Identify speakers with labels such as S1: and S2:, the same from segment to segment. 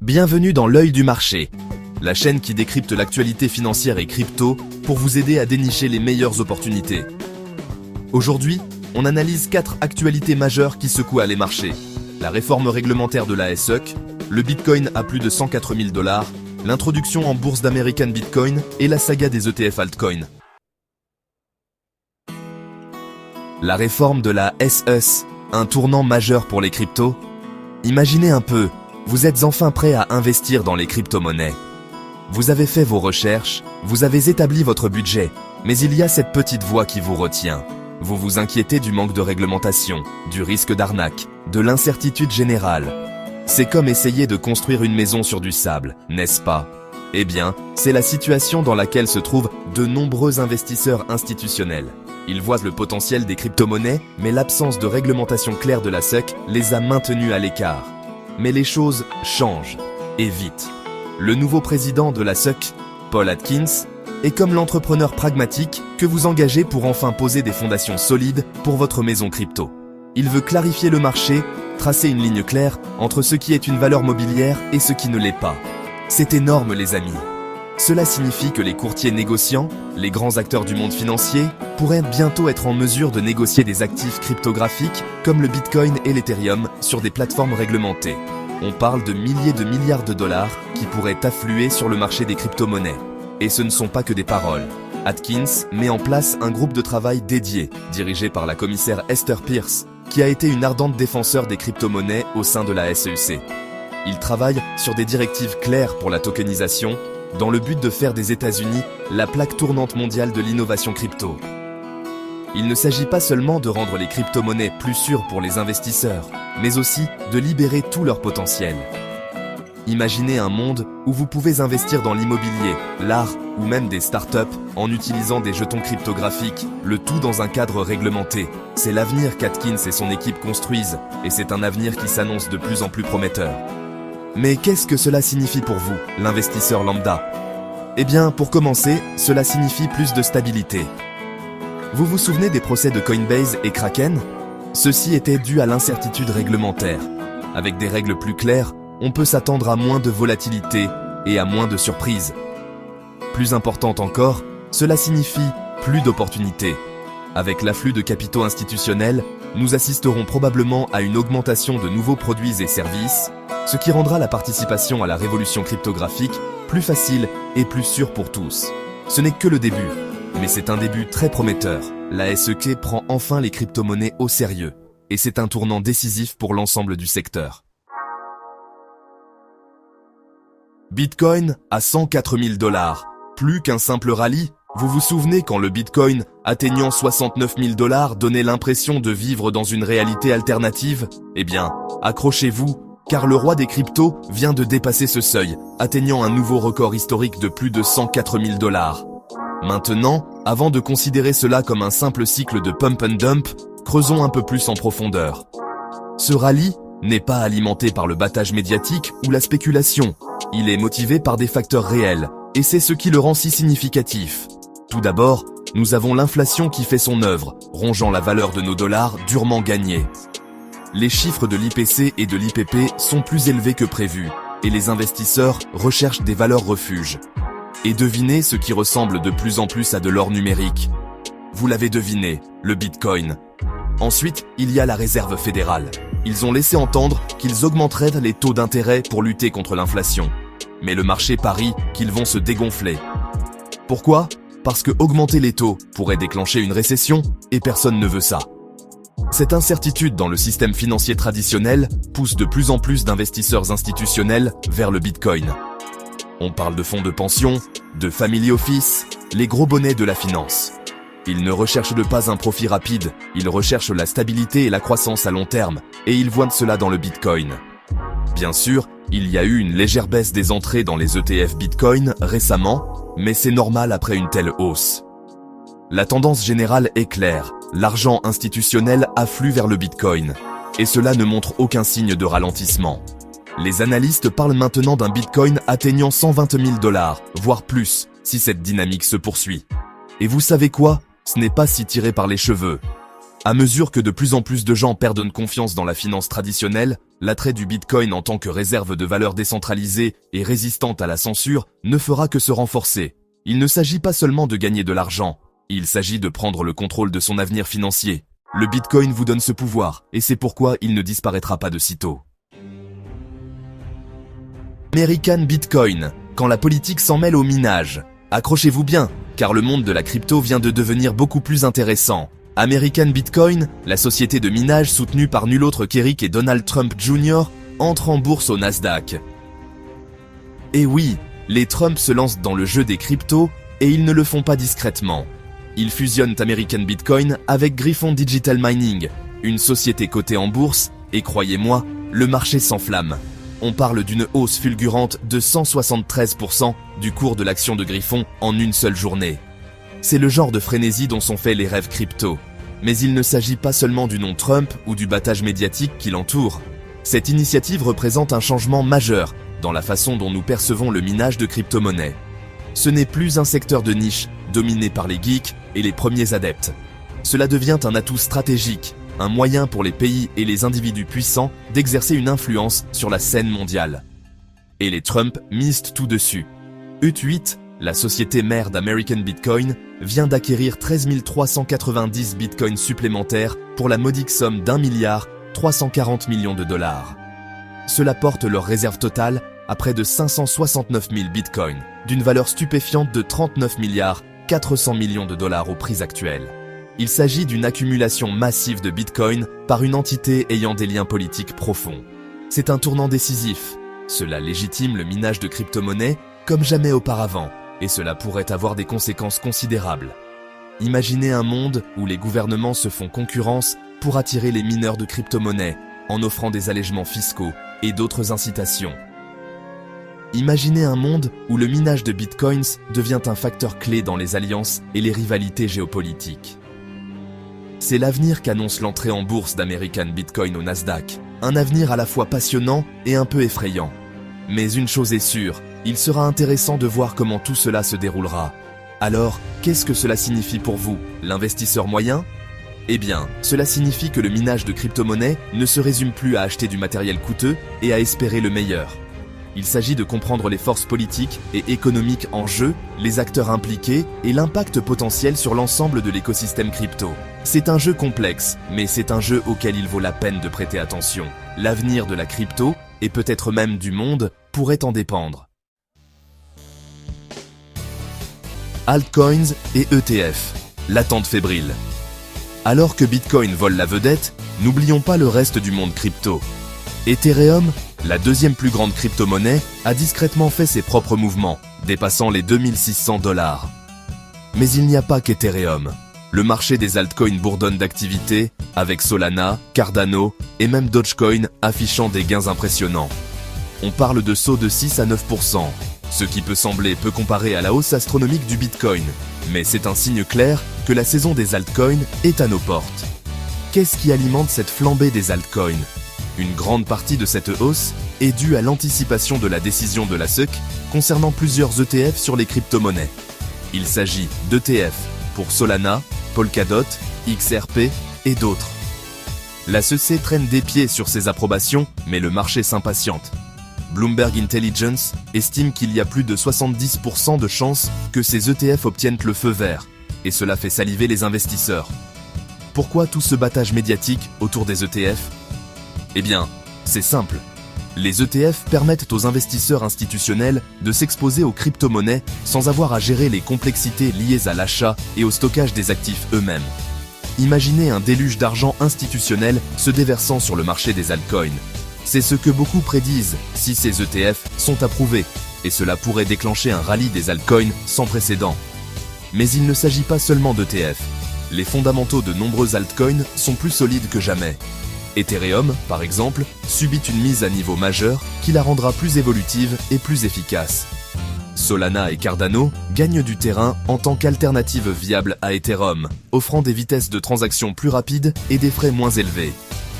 S1: Bienvenue dans l'œil du marché, la chaîne qui décrypte l'actualité financière et crypto pour vous aider à dénicher les meilleures opportunités. Aujourd'hui, on analyse 4 actualités majeures qui secouent les marchés. La réforme réglementaire de la SEC, le Bitcoin à plus de 104 000 $, l'introduction en bourse d'American Bitcoin et la saga des ETF altcoins. La réforme de la SEC, un tournant majeur pour les cryptos. Imaginez un peu, vous êtes enfin prêt à investir dans les crypto-monnaies. Vous avez fait vos recherches, vous avez établi votre budget, mais il y a cette petite voix qui vous retient. Vous vous inquiétez du manque de réglementation, du risque d'arnaque, de l'incertitude générale. C'est comme essayer de construire une maison sur du sable, n'est-ce pas? Eh bien, c'est la situation dans laquelle se trouvent de nombreux investisseurs institutionnels. Ils voient le potentiel des crypto-monnaies, mais l'absence de réglementation claire de la SEC les a maintenus à l'écart. Mais les choses changent, et vite. Le nouveau président de la SEC, Paul Atkins, est comme l'entrepreneur pragmatique que vous engagez pour enfin poser des fondations solides pour votre maison crypto. Il veut clarifier le marché, tracer une ligne claire entre ce qui est une valeur mobilière et ce qui ne l'est pas. C'est énorme les amis. Cela signifie que les courtiers négociants, les grands acteurs du monde financier, pourraient bientôt être en mesure de négocier des actifs cryptographiques comme le Bitcoin et l'Ethereum sur des plateformes réglementées. On parle de milliers de milliards de dollars qui pourraient affluer sur le marché des crypto-monnaies. Et ce ne sont pas que des paroles. Atkins met en place un groupe de travail dédié, dirigé par la commissaire Esther Pierce, qui a été une ardente défenseur des crypto-monnaies au sein de la SEC. Il travaille sur des directives claires pour la tokenisation, dans le but de faire des États-Unis la plaque tournante mondiale de l'innovation crypto. Il ne s'agit pas seulement de rendre les crypto-monnaies plus sûres pour les investisseurs, mais aussi de libérer tout leur potentiel. Imaginez un monde où vous pouvez investir dans l'immobilier, l'art ou même des startups en utilisant des jetons cryptographiques, le tout dans un cadre réglementé. C'est l'avenir qu'Atkins et son équipe construisent, et c'est un avenir qui s'annonce de plus en plus prometteur. Mais qu'est-ce que cela signifie pour vous, l'investisseur lambda? Eh bien, pour commencer, cela signifie plus de stabilité. Vous vous souvenez des procès de Coinbase et Kraken? Ceci était dû à l'incertitude réglementaire. Avec des règles plus claires, on peut s'attendre à moins de volatilité et à moins de surprises. Plus important encore, cela signifie plus d'opportunités. Avec l'afflux de capitaux institutionnels, nous assisterons probablement à une augmentation de nouveaux produits et services, ce qui rendra la participation à la révolution cryptographique plus facile et plus sûre pour tous. Ce n'est que le début, mais c'est un début très prometteur. La SEC prend enfin les crypto-monnaies au sérieux, et c'est un tournant décisif pour l'ensemble du secteur. Bitcoin à 104 000 $, plus qu'un simple rallye. Vous vous souvenez quand le Bitcoin, atteignant 69 000 $, donnait l'impression de vivre dans une réalité alternative? Eh bien, accrochez-vous, car le roi des cryptos vient de dépasser ce seuil, atteignant un nouveau record historique de plus de 104 000 $. Maintenant, avant de considérer cela comme un simple cycle de pump and dump, creusons un peu plus en profondeur. Ce rallye n'est pas alimenté par le battage médiatique ou la spéculation. Il est motivé par des facteurs réels, et c'est ce qui le rend si significatif. Tout d'abord, nous avons l'inflation qui fait son œuvre, rongeant la valeur de nos dollars durement gagnés. Les chiffres de l'IPC et de l'IPP sont plus élevés que prévu, et les investisseurs recherchent des valeurs refuges. Et devinez ce qui ressemble de plus en plus à de l'or numérique. Vous l'avez deviné, le Bitcoin. Ensuite, il y a la Réserve fédérale. Ils ont laissé entendre qu'ils augmenteraient les taux d'intérêt pour lutter contre l'inflation. Mais le marché parie qu'ils vont se dégonfler. Pourquoi? Parce que augmenter les taux pourrait déclencher une récession, et personne ne veut ça. Cette incertitude dans le système financier traditionnel pousse de plus en plus d'investisseurs institutionnels vers le Bitcoin. On parle de fonds de pension, de family office, les gros bonnets de la finance. Ils ne recherchent pas un profit rapide, ils recherchent la stabilité et la croissance à long terme, et ils voient cela dans le Bitcoin. Bien sûr, il y a eu une légère baisse des entrées dans les ETF Bitcoin récemment, mais c'est normal après une telle hausse. La tendance générale est claire, l'argent institutionnel afflue vers le Bitcoin, et cela ne montre aucun signe de ralentissement. Les analystes parlent maintenant d'un Bitcoin atteignant 120 000 $, voire plus, si cette dynamique se poursuit. Et vous savez quoi? Ce n'est pas si tiré par les cheveux. À mesure que de plus en plus de gens perdent confiance dans la finance traditionnelle, l'attrait du Bitcoin en tant que réserve de valeur décentralisée et résistante à la censure ne fera que se renforcer. Il ne s'agit pas seulement de gagner de l'argent, il s'agit de prendre le contrôle de son avenir financier. Le Bitcoin vous donne ce pouvoir, et c'est pourquoi il ne disparaîtra pas de sitôt. American Bitcoin, quand la politique s'en mêle au minage. Accrochez-vous bien, car le monde de la crypto vient de devenir beaucoup plus intéressant. American Bitcoin, la société de minage soutenue par nul autre qu'Eric et Donald Trump Jr., entre en bourse au Nasdaq. Et oui, les Trump se lancent dans le jeu des cryptos, et ils ne le font pas discrètement. Ils fusionnent American Bitcoin avec Griffon Digital Mining, une société cotée en bourse, et croyez-moi, le marché s'enflamme. On parle d'une hausse fulgurante de 173% du cours de l'action de Griffon en une seule journée. C'est le genre de frénésie dont sont faits les rêves crypto. Mais il ne s'agit pas seulement du nom Trump ou du battage médiatique qui l'entoure. Cette initiative représente un changement majeur dans la façon dont nous percevons le minage de crypto-monnaies. Ce n'est plus un secteur de niche dominé par les geeks et les premiers adeptes. Cela devient un atout stratégique, un moyen pour les pays et les individus puissants d'exercer une influence sur la scène mondiale. Et les Trump misent tout dessus. UT8, la société mère d'American Bitcoin, vient d'acquérir 13 390 bitcoins supplémentaires pour la modique somme d'1,340 milliard de dollars. Cela porte leur réserve totale à près de 569 000 bitcoins, d'une valeur stupéfiante de 39,4 milliards de dollars au prix actuel. Il s'agit d'une accumulation massive de bitcoins par une entité ayant des liens politiques profonds. C'est un tournant décisif. Cela légitime le minage de crypto-monnaies comme jamais auparavant, et cela pourrait avoir des conséquences considérables. Imaginez un monde où les gouvernements se font concurrence pour attirer les mineurs de crypto-monnaies en offrant des allègements fiscaux et d'autres incitations. Imaginez un monde où le minage de bitcoins devient un facteur clé dans les alliances et les rivalités géopolitiques. C'est l'avenir qu'annonce l'entrée en bourse d'American Bitcoin au Nasdaq, un avenir à la fois passionnant et un peu effrayant. Mais une chose est sûre, il sera intéressant de voir comment tout cela se déroulera. Alors, qu'est-ce que cela signifie pour vous, l'investisseur moyen ? Eh bien, cela signifie que le minage de crypto-monnaies ne se résume plus à acheter du matériel coûteux et à espérer le meilleur. Il s'agit de comprendre les forces politiques et économiques en jeu, les acteurs impliqués et l'impact potentiel sur l'ensemble de l'écosystème crypto. C'est un jeu complexe, mais c'est un jeu auquel il vaut la peine de prêter attention. L'avenir de la crypto, et peut-être même du monde, pourrait en dépendre. Altcoins et ETF. L'attente fébrile. Alors que Bitcoin vole la vedette, n'oublions pas le reste du monde crypto. Ethereum, la deuxième plus grande crypto-monnaie, a discrètement fait ses propres mouvements, dépassant les 2600 $. Mais il n'y a pas qu'Ethereum. Le marché des altcoins bourdonne d'activité, avec Solana, Cardano et même Dogecoin affichant des gains impressionnants. On parle de sauts de 6 à 9%, ce qui peut sembler peu comparé à la hausse astronomique du Bitcoin, mais c'est un signe clair que la saison des altcoins est à nos portes. Qu'est-ce qui alimente cette flambée des altcoins ? Une grande partie de cette hausse est due à l'anticipation de la décision de la SEC concernant plusieurs ETF sur les crypto-monnaies. Il s'agit d'ETF pour Solana, Polkadot, XRP et d'autres. La SEC traîne des pieds sur ces approbations, mais le marché s'impatiente. Bloomberg Intelligence estime qu'il y a plus de 70% de chances que ces ETF obtiennent le feu vert, et cela fait saliver les investisseurs. Pourquoi tout ce battage médiatique autour des ETF ? Eh bien, c'est simple. Les ETF permettent aux investisseurs institutionnels de s'exposer aux crypto-monnaies sans avoir à gérer les complexités liées à l'achat et au stockage des actifs eux-mêmes. Imaginez un déluge d'argent institutionnel se déversant sur le marché des altcoins. C'est ce que beaucoup prédisent si ces ETF sont approuvés, et cela pourrait déclencher un rallye des altcoins sans précédent. Mais il ne s'agit pas seulement d'ETF. Les fondamentaux de nombreux altcoins sont plus solides que jamais. Ethereum, par exemple, subit une mise à niveau majeure qui la rendra plus évolutive et plus efficace. Solana et Cardano gagnent du terrain en tant qu'alternative viable à Ethereum, offrant des vitesses de transaction plus rapides et des frais moins élevés.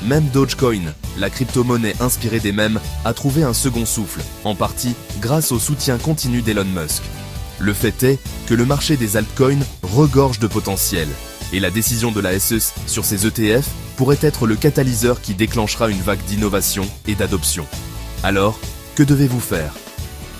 S1: Même Dogecoin, la crypto-monnaie inspirée des mèmes, a trouvé un second souffle, en partie grâce au soutien continu d'Elon Musk. Le fait est que le marché des altcoins regorge de potentiel, et la décision de la SEC sur ces ETF pourrait être le catalyseur qui déclenchera une vague d'innovation et d'adoption. Alors, que devez-vous faire?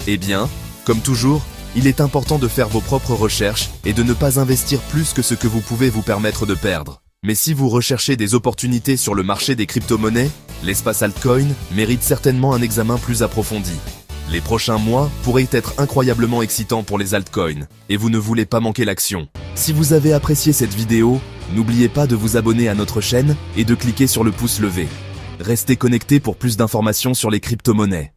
S1: Eh bien, comme toujours, il est important de faire vos propres recherches et de ne pas investir plus que ce que vous pouvez vous permettre de perdre. Mais si vous recherchez des opportunités sur le marché des crypto-monnaies, l'espace altcoin mérite certainement un examen plus approfondi. Les prochains mois pourraient être incroyablement excitants pour les altcoins, et vous ne voulez pas manquer l'action. Si vous avez apprécié cette vidéo, n'oubliez pas de vous abonner à notre chaîne et de cliquer sur le pouce levé. Restez connectés pour plus d'informations sur les crypto-monnaies.